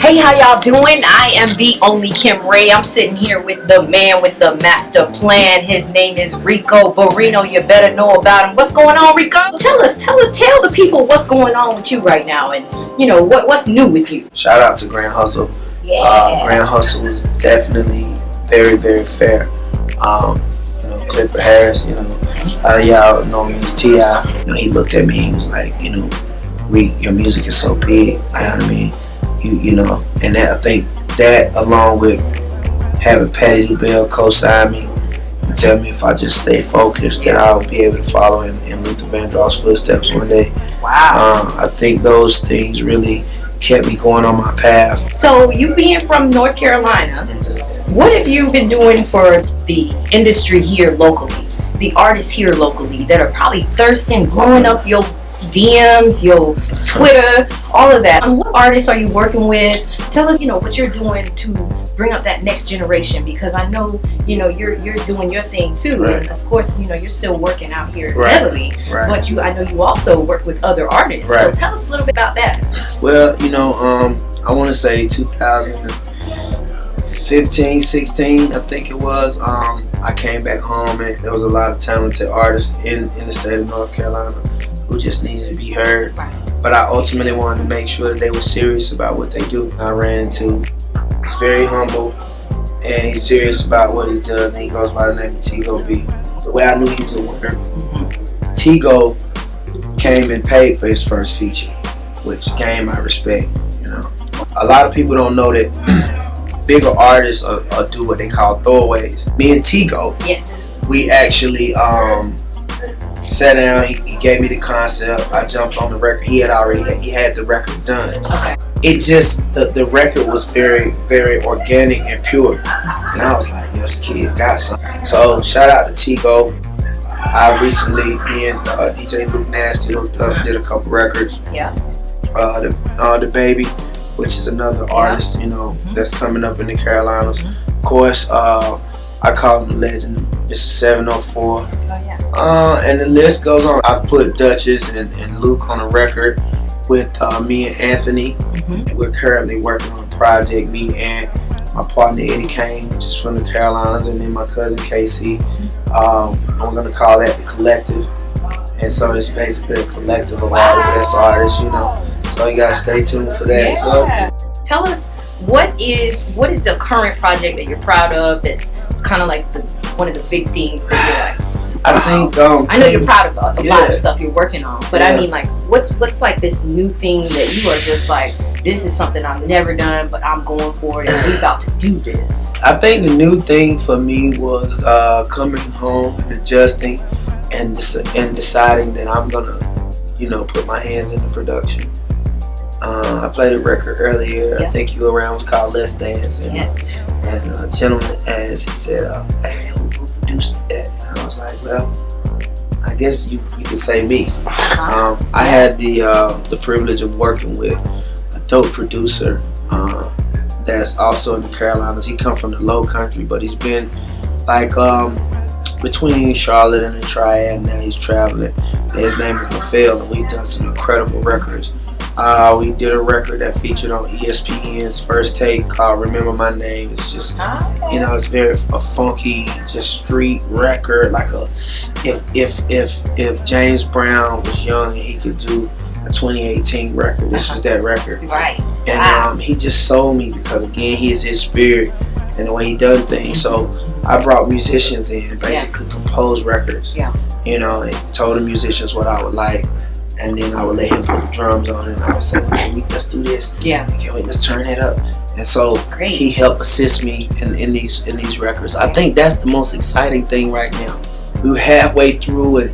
Hey, how y'all doing? I am the only Kymrae. I'm sitting here with the man with the master plan. His name is Ricco Barrino. You better know about him. What's going on, Ricco? Tell the people what's going on with you right now, and you know what's new with you. Shout out to Grand Hustle. Yeah. Grand Hustle is definitely very, very fair. Clipper Harris, y'all know me as T.I. He looked at me, he was like, your music is so big, you know what I mean? And I think that, along with having Patti LaBelle co-sign me and tell me if I just stay focused, that I'll be able to follow in Luther Vandross's footsteps one day. Wow. I think those things really kept me going on my path. So, you being from North Carolina, what have you been doing for the industry here locally, the artists here locally that are probably thirsting, blowing up your DMs, your Twitter, all of that? And what artists are you working with? Tell us, what you're doing to bring up that next generation, because I know, you're doing your thing too. Right. And of course, you're still working out here Right. heavily, Right. but I know you also work with other artists. Right. So tell us a little bit about that. Well, I want to say 2015, 16, I think it was. I came back home and there was a lot of talented artists in the state of North Carolina who just needed to be heard. Right. But I ultimately wanted to make sure that they were serious about what they do. I ran into, he's very humble and he's serious about what he does, and he goes by the name of Tigo B. The way I knew he was a winner, Tigo came and paid for his first feature, which gained my respect. A lot of people don't know that bigger artists do what they call throwaways. Me and Tigo, Yes. we actually sat down. He gave me the concept. I jumped on the record. He had the record done. Okay. It just the record was very, very organic and pure, and I was like, this kid got something. So shout out to Tigo. I recently, me and DJ Luke Nasty hooked up, did a couple records. Yeah. The Baby, which is another artist, that's coming up in the Carolinas. Of course, I call him a legend, Mr. 704. Oh, yeah. And the list goes on. I've put Dutchess and Luke on a record with me and Anthony. We're currently working on a project, me and my partner Eddie Kane, which is from the Carolinas, and then my cousin Casey. I'm going to call that the Collective. And so it's basically a collective of all the best artists, So you gotta stay tuned for that. Yeah. So tell us, what is the current project that you're proud of? That's kind of like one of the big things that you're like. I think I know you're proud of a lot of stuff you're working on, but Yeah. I mean, like, what's like this new thing that you are just like, this is something I've never done, but I'm going for it, and we about to do this. I think the new thing for me was coming home and adjusting and deciding that I'm gonna, put my hands in the production. I played a record earlier. Yeah. I think you were around. It was called Let's Dance. And, Yes. And a gentleman asked, he said, "Hey man, who produced that?" And I was like, "Well, I guess you could say me." I had the privilege of working with a dope producer that's also in the Carolinas. He come from the Low Country, but he's been like between Charlotte and the Triad, and now he's traveling. And his name is LaFell, and we've done some incredible records. We did a record that featured on ESPN's First Take called "Remember My Name." It's just, it's very a funky, just street record. Like if James Brown was young and he could do a 2018 record, this is that record. Right. And he just sold me because, again, he is his spirit and the way he done things. So I brought musicians in, basically composed records. Yeah. And told the musicians what I would like. And then I would let him put the drums on it, and I would say, let's do this. Yeah. Let's turn it up. And so Great. He helped assist me in these records. I think that's the most exciting thing right now. We were halfway through and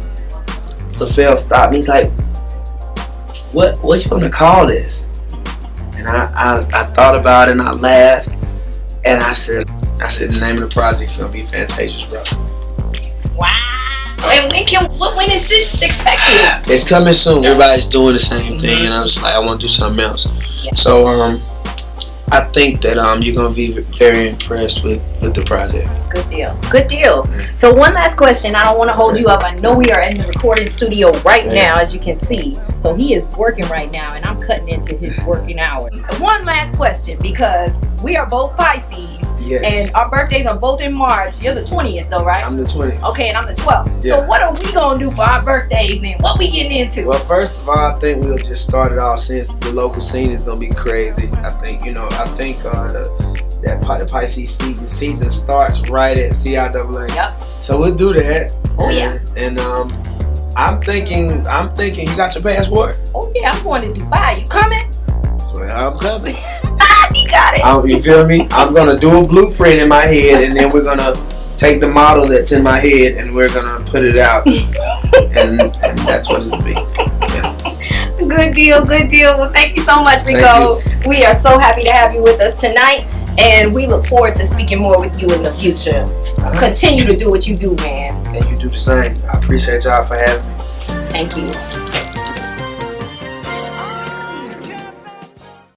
LaFell stopped me. He's like, what you gonna call this? And I thought about it and I laughed, and I said the name of the project's gonna be Fantasia's Bro. Wow. And when is this expected? It's coming soon. Everybody's doing the same thing, and I'm just like, I want to do something else. Yeah. So I think that you're gonna be very impressed with the project. Good deal. Good deal. So one last question. I don't want to hold you up. I know we are in the recording studio right now, as you can see. So he is working right now, and I'm cutting into his working hours. One last question, because we are both Pisces. Yes. And our birthdays are both in March. You're the 20th though, right? I'm the 20th. Okay, and I'm the 12th. Yeah. So what are we going to do for our birthdays and what we getting into? Well, first of all, I think we'll just start it off since the local scene is going to be crazy. I think, the Pisces season starts right at CIAA. Yep. So we'll do that. Oh, yeah. And I'm thinking, you got your passport? Oh, yeah, I'm going to Dubai. You coming? Well, I'm coming. He got it. You feel me? I'm going to do a blueprint in my head, and then we're going to take the model that's in my head, and we're going to put it out. and that's what it'll be. Yeah. Good deal, good deal. Well, thank you so much, Ricco. We are so happy to have you with us tonight, and we look forward to speaking more with you in the future. Continue to do what you do, man. And you do the same. I appreciate y'all for having me. Thank you.